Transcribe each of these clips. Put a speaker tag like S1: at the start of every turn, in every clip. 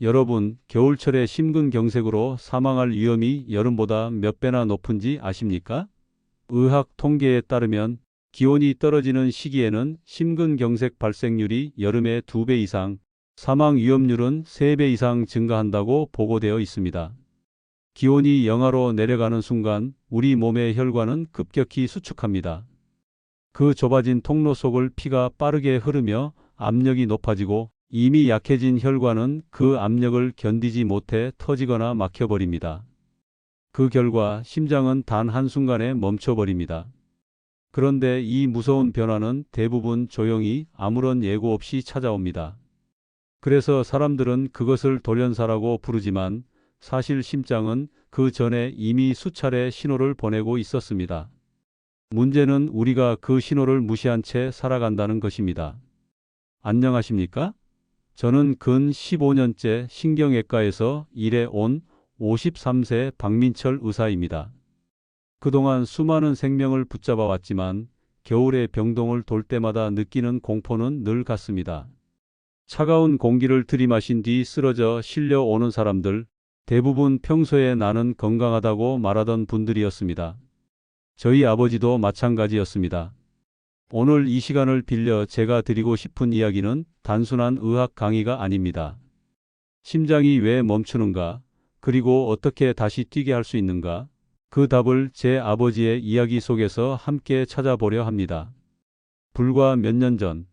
S1: 여러분, 겨울철에 심근경색으로 사망할 위험이 여름보다 몇 배나 높은지 아십니까? 의학 통계에 따르면 기온이 떨어지는 시기에는 심근경색 발생률이 여름의 2배 이상, 사망 위험률은 3배 이상 증가한다고 보고되어 있습니다. 기온이 영하로 내려가는 순간 우리 몸의 혈관은 급격히 수축합니다. 그 좁아진 통로 속을 피가 빠르게 흐르며 압력이 높아지고 이미 약해진 혈관은 그 압력을 견디지 못해 터지거나 막혀버립니다. 그 결과 심장은 단 한순간에 멈춰버립니다. 그런데 이 무서운 변화는 대부분 조용히 아무런 예고 없이 찾아옵니다. 그래서 사람들은 그것을 돌연사라고 부르지만 사실 심장은 그 전에 이미 수차례 신호를 보내고 있었습니다. 문제는 우리가 그 신호를 무시한 채 살아간다는 것입니다. 안녕하십니까? 저는 근 15년째 신경외과에서 일해온 53세 박민철 의사입니다. 그동안 수많은 생명을 붙잡아 왔지만 겨울에 병동을 돌 때마다 느끼는 공포는 늘 같습니다. 차가운 공기를 들이마신 뒤 쓰러져 실려오는 사람들, 대부분 평소에 나는 건강하다고 말하던 분들이었습니다. 저희 아버지도 마찬가지였습니다. 오늘 이 시간을 빌려 제가 드리고 싶은 이야기는 단순한 의학 강의가 아닙니다. 심장이 왜 멈추는가, 그리고 어떻게 다시 뛰게 할 수 있는가, 그 답을 제 아버지의 이야기 속에서 함께 찾아보려 합니다. 불과 몇 년 전,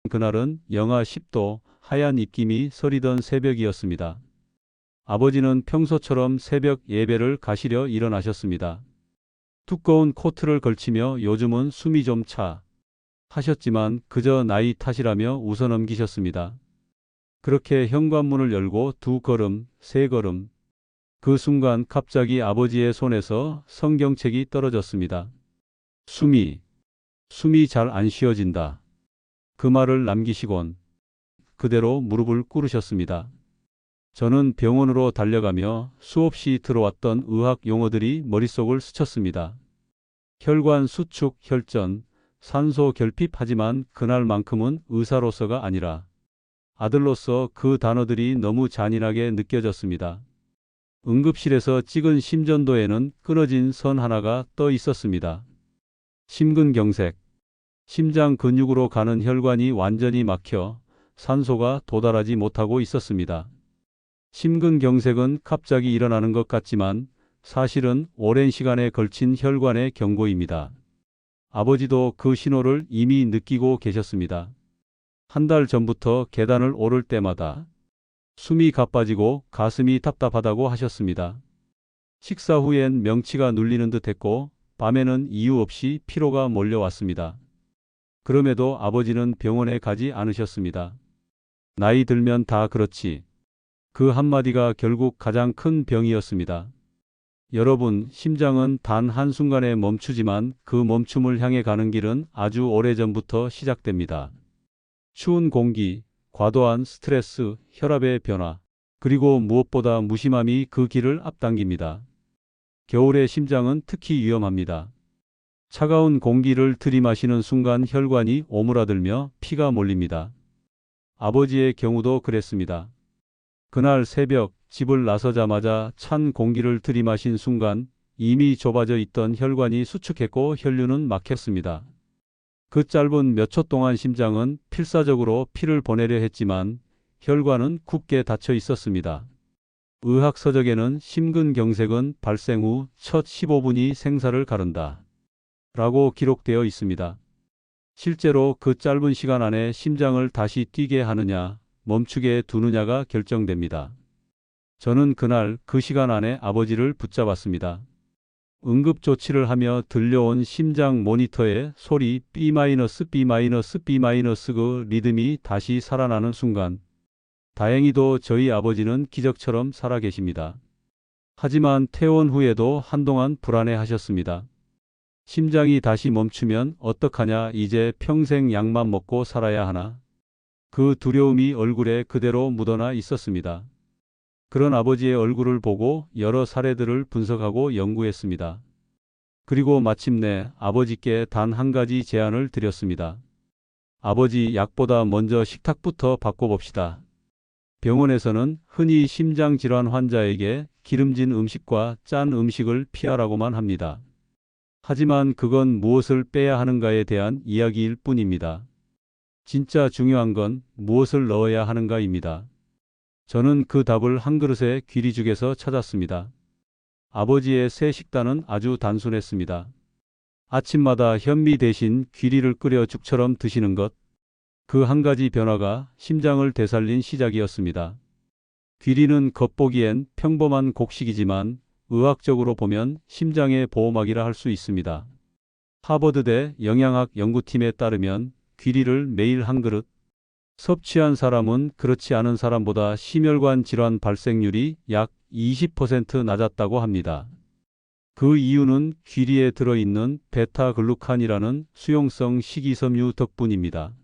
S1: 그날은 영하 10도, 하얀 입김이 서리던 새벽이었습니다. 아버지는 평소처럼 새벽 예배를 가시려 일어나셨습니다. 두꺼운 코트를 걸치며 요즘은 숨이 좀 차 하셨지만 그저 나이 탓이라며 웃어넘기셨습니다. 그렇게 현관문을 열고 2걸음, 3걸음. 그 순간 갑자기 아버지의 손에서 성경책이 떨어졌습니다. 숨이 잘 안 쉬어진다. 그 말을 남기시곤 그대로 무릎을 꿇으셨습니다. 저는 병원으로 달려가며 수없이 들어왔던 의학 용어들이 머릿속을 스쳤습니다. 혈관 수축, 혈전, 산소 결핍. 하지만 그날만큼은 의사로서가 아니라 아들로서 그 단어들이 너무 잔인하게 느껴졌습니다. 응급실에서 찍은 심전도에는 끊어진 선 하나가 떠 있었습니다. 심근경색. 심장 근육으로 가는 혈관이 완전히 막혀 산소가 도달하지 못하고 있었습니다. 심근경색은 갑자기 일어나는 것 같지만 사실은 오랜 시간에 걸친 혈관의 경고입니다. 아버지도 그 신호를 이미 느끼고 계셨습니다. 한 달 전부터 계단을 오를 때마다 숨이 가빠지고 가슴이 답답하다고 하셨습니다. 식사 후엔 명치가 눌리는 듯 했고 밤에는 이유 없이 피로가 몰려왔습니다. 그럼에도 아버지는 병원에 가지 않으셨습니다. 나이 들면 다 그렇지. 그 한마디가 결국 가장 큰 병이었습니다. 여러분, 심장은 단 한순간에 멈추지만 그 멈춤을 향해 가는 길은 아주 오래전부터 시작됩니다. 추운 공기, 과도한 스트레스, 혈압의 변화, 그리고 무엇보다 무심함이 그 길을 앞당깁니다. 겨울에 심장은 특히 위험합니다. 차가운 공기를 들이마시는 순간 혈관이 오므라들며 피가 몰립니다. 아버지의 경우도 그랬습니다. 그날 새벽 집을 나서자마자 찬 공기를 들이마신 순간 이미 좁아져 있던 혈관이 수축했고 혈류는 막혔습니다. 그 짧은 몇 초 동안 심장은 필사적으로 피를 보내려 했지만 혈관은 굳게 닫혀 있었습니다. 의학 서적에는 심근경색은 발생 후 첫 15분이 생사를 가른다 라고 기록되어 있습니다. 실제로 그 짧은 시간 안에 심장을 다시 뛰게 하느냐 멈추게 두느냐가 결정됩니다. 저는 그날 그 시간 안에 아버지를 붙잡았습니다. 응급조치를 하며 들려온 심장 모니터의 소리 B-B-B- 그 리듬이 다시 살아나는 순간 다행히도 저희 아버지는 기적처럼 살아계십니다. 하지만 퇴원 후에도 한동안 불안해하셨습니다. 심장이 다시 멈추면 어떡하냐, 이제 평생 약만 먹고 살아야 하나. 그 두려움이 얼굴에 그대로 묻어나 있었습니다. 그런 아버지의 얼굴을 보고 여러 사례들을 분석하고 연구했습니다. 그리고 마침내 아버지께 단 한 가지 제안을 드렸습니다. 아버지, 약보다 먼저 식탁부터 바꿔봅시다. 병원에서는 흔히 심장질환 환자에게 기름진 음식과 짠 음식을 피하라고만 합니다. 하지만 그건 무엇을 빼야 하는가에 대한 이야기일 뿐입니다. 진짜 중요한 건 무엇을 넣어야 하는가입니다. 저는 그 답을 한 그릇의 귀리죽에서 찾았습니다. 아버지의 새 식단은 아주 단순했습니다. 아침마다 현미 대신 귀리를 끓여 죽처럼 드시는 것. 그 한 가지 변화가 심장을 되살린 시작이었습니다. 귀리는 겉보기엔 평범한 곡식이지만 의학적으로 보면 심장의 보호막이라 할 수 있습니다. 하버드대 영양학 연구팀에 따르면 귀리를 매일 한 그릇 섭취한 사람은 그렇지 않은 사람보다 심혈관 질환 발생률이 약 20% 낮았다고 합니다. 그 이유는 귀리에 들어있는 베타글루칸이라는 수용성 식이섬유 덕분입니다.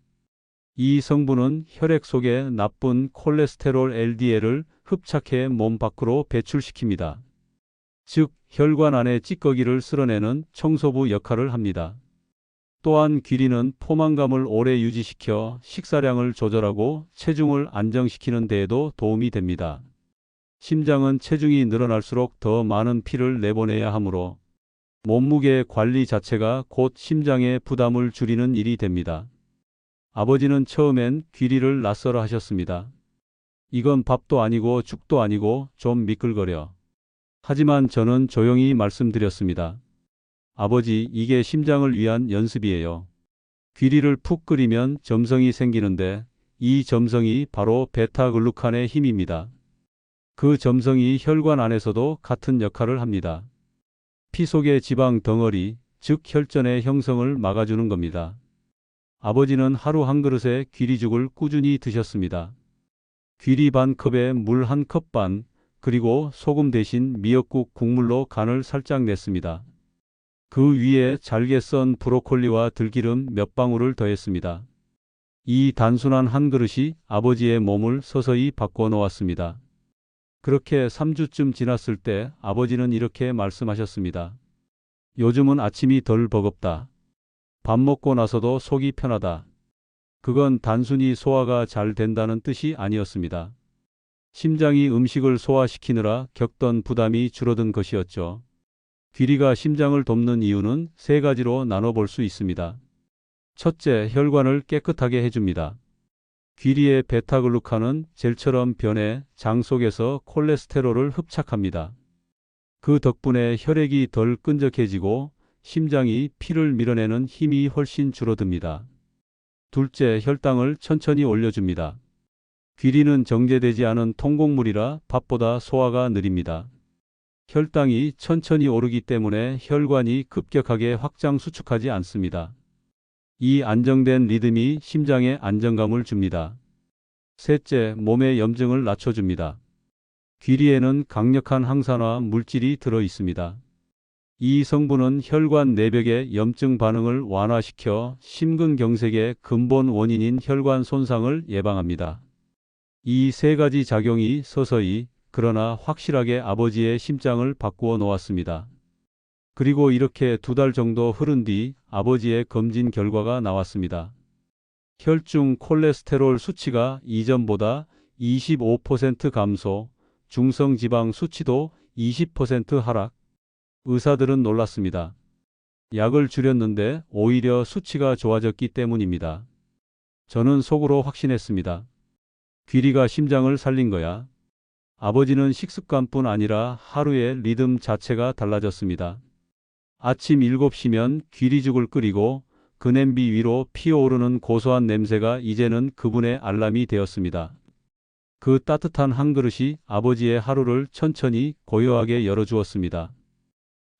S1: 이 성분은 혈액 속에 나쁜 콜레스테롤 LDL을 흡착해 몸 밖으로 배출시킵니다. 즉, 혈관 안의 찌꺼기를 쓸어내는 청소부 역할을 합니다. 또한 귀리는 포만감을 오래 유지시켜 식사량을 조절하고 체중을 안정시키는 데에도 도움이 됩니다. 심장은 체중이 늘어날수록 더 많은 피를 내보내야 하므로 몸무게 관리 자체가 곧 심장의 부담을 줄이는 일이 됩니다. 아버지는 처음엔 귀리를 낯설어 하셨습니다. 이건 밥도 아니고 죽도 아니고 좀 미끌거려. 하지만 저는 조용히 말씀드렸습니다. 아버지, 이게 심장을 위한 연습이에요. 귀리를 푹 끓이면 점성이 생기는데 이 점성이 바로 베타글루칸의 힘입니다. 그 점성이 혈관 안에서도 같은 역할을 합니다. 피 속의 지방 덩어리, 즉 혈전의 형성을 막아주는 겁니다. 아버지는 하루 한 그릇의 귀리죽을 꾸준히 드셨습니다. 귀리 반 컵에 물 한 컵 반, 그리고 소금 대신 미역국 국물로 간을 살짝 냈습니다. 그 위에 잘게 썬 브로콜리와 들기름 몇 방울을 더했습니다. 이 단순한 한 그릇이 아버지의 몸을 서서히 바꿔 놓았습니다. 그렇게 3주쯤 지났을 때 아버지는 이렇게 말씀하셨습니다. 요즘은 아침이 덜 버겁다. 밥 먹고 나서도 속이 편하다. 그건 단순히 소화가 잘 된다는 뜻이 아니었습니다. 심장이 음식을 소화시키느라 겪던 부담이 줄어든 것이었죠. 귀리가 심장을 돕는 이유는 세 가지로 나눠볼 수 있습니다. 첫째, 혈관을 깨끗하게 해줍니다. 귀리의 베타글루칸은 젤처럼 변해 장 속에서 콜레스테롤을 흡착합니다. 그 덕분에 혈액이 덜 끈적해지고 심장이 피를 밀어내는 힘이 훨씬 줄어듭니다. 둘째, 혈당을 천천히 올려줍니다. 귀리는 정제되지 않은 통곡물이라 밥보다 소화가 느립니다. 혈당이 천천히 오르기 때문에 혈관이 급격하게 확장 수축하지 않습니다. 이 안정된 리듬이 심장에 안정감을 줍니다. 셋째, 몸의 염증을 낮춰줍니다. 귀리에는 강력한 항산화 물질이 들어 있습니다. 이 성분은 혈관 내벽의 염증 반응을 완화시켜 심근경색의 근본 원인인 혈관 손상을 예방합니다. 이 세 가지 작용이 서서히 그러나 확실하게 아버지의 심장을 바꾸어 놓았습니다. 그리고 이렇게 2달 정도 흐른 뒤 아버지의 검진 결과가 나왔습니다. 혈중 콜레스테롤 수치가 이전보다 25% 감소, 중성지방 수치도 20% 하락. 의사들은 놀랐습니다. 약을 줄였는데 오히려 수치가 좋아졌기 때문입니다. 저는 속으로 확신했습니다. 귀리가 심장을 살린 거야. 아버지는 식습관뿐 아니라 하루의 리듬 자체가 달라졌습니다. 아침 7시면 귀리죽을 끓이고 그 냄비 위로 피어오르는 고소한 냄새가 이제는 그분의 알람이 되었습니다. 그 따뜻한 한 그릇이 아버지의 하루를 천천히 고요하게 열어주었습니다.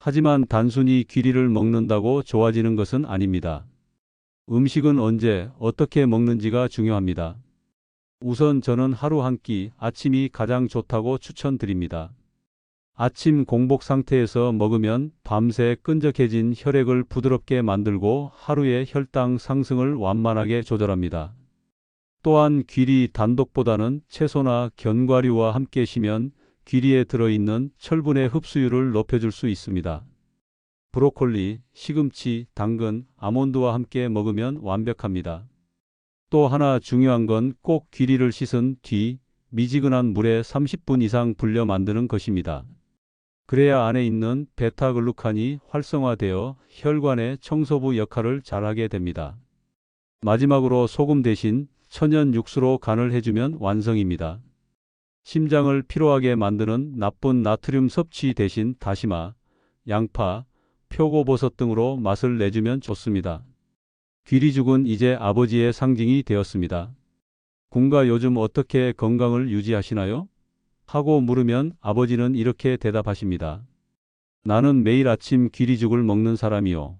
S1: 하지만 단순히 귀리를 먹는다고 좋아지는 것은 아닙니다. 음식은 언제, 어떻게 먹는지가 중요합니다. 우선 저는 하루 한 끼, 아침이 가장 좋다고 추천드립니다. 아침 공복 상태에서 먹으면 밤새 끈적해진 혈액을 부드럽게 만들고 하루의 혈당 상승을 완만하게 조절합니다. 또한 귀리 단독보다는 채소나 견과류와 함께 쉬면 귀리에 들어있는 철분의 흡수율을 높여줄 수 있습니다. 브로콜리, 시금치, 당근, 아몬드와 함께 먹으면 완벽합니다. 또 하나 중요한 건 꼭 귀리를 씻은 뒤 미지근한 물에 30분 이상 불려 만드는 것입니다. 그래야 안에 있는 베타글루칸이 활성화되어 혈관의 청소부 역할을 잘하게 됩니다. 마지막으로 소금 대신 천연 육수로 간을 해주면 완성입니다. 심장을 피로하게 만드는 나쁜 나트륨 섭취 대신 다시마, 양파, 표고버섯 등으로 맛을 내주면 좋습니다. 귀리죽은 이제 아버지의 상징이 되었습니다. 군가 요즘 어떻게 건강을 유지하시나요? 하고 물으면 아버지는 이렇게 대답하십니다. 나는 매일 아침 귀리죽을 먹는 사람이요.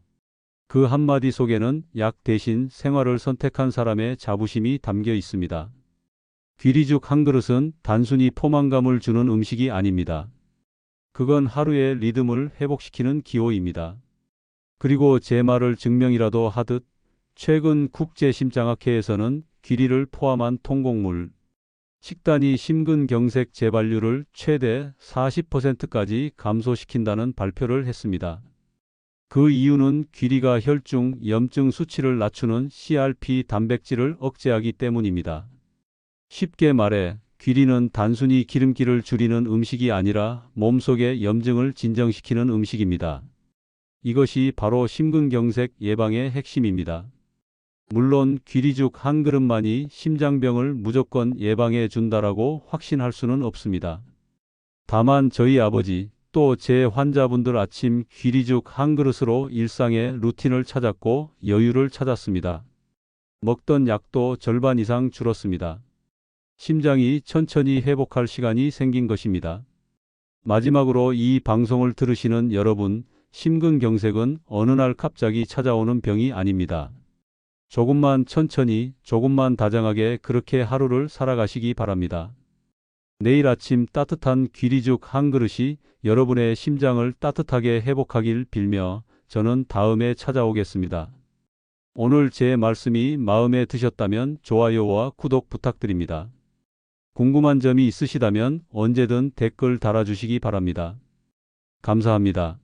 S1: 그 한마디 속에는 약 대신 생활을 선택한 사람의 자부심이 담겨 있습니다. 귀리죽 한 그릇은 단순히 포만감을 주는 음식이 아닙니다. 그건 하루의 리듬을 회복시키는 기호입니다. 그리고 제 말을 증명이라도 하듯 최근 국제심장학회에서는 귀리를 포함한 통곡물, 식단이 심근경색 재발률을 최대 40%까지 감소시킨다는 발표를 했습니다. 그 이유는 귀리가 혈중 염증 수치를 낮추는 CRP 단백질을 억제하기 때문입니다. 쉽게 말해 귀리는 단순히 기름기를 줄이는 음식이 아니라 몸속의 염증을 진정시키는 음식입니다. 이것이 바로 심근경색 예방의 핵심입니다. 물론 귀리죽 한 그릇만이 심장병을 무조건 예방해 준다라고 확신할 수는 없습니다. 다만 저희 아버지 또 제 환자분들 아침 귀리죽 한 그릇으로 일상의 루틴을 찾았고 여유를 찾았습니다. 먹던 약도 절반 이상 줄었습니다. 심장이 천천히 회복할 시간이 생긴 것입니다. 마지막으로 이 방송을 들으시는 여러분, 심근경색은 어느 날 갑자기 찾아오는 병이 아닙니다. 조금만 천천히, 조금만 다정하게 그렇게 하루를 살아가시기 바랍니다. 내일 아침 따뜻한 귀리죽 한 그릇이 여러분의 심장을 따뜻하게 회복하길 빌며 저는 다음에 찾아오겠습니다. 오늘 제 말씀이 마음에 드셨다면 좋아요와 구독 부탁드립니다. 궁금한 점이 있으시다면 언제든 댓글 달아주시기 바랍니다. 감사합니다.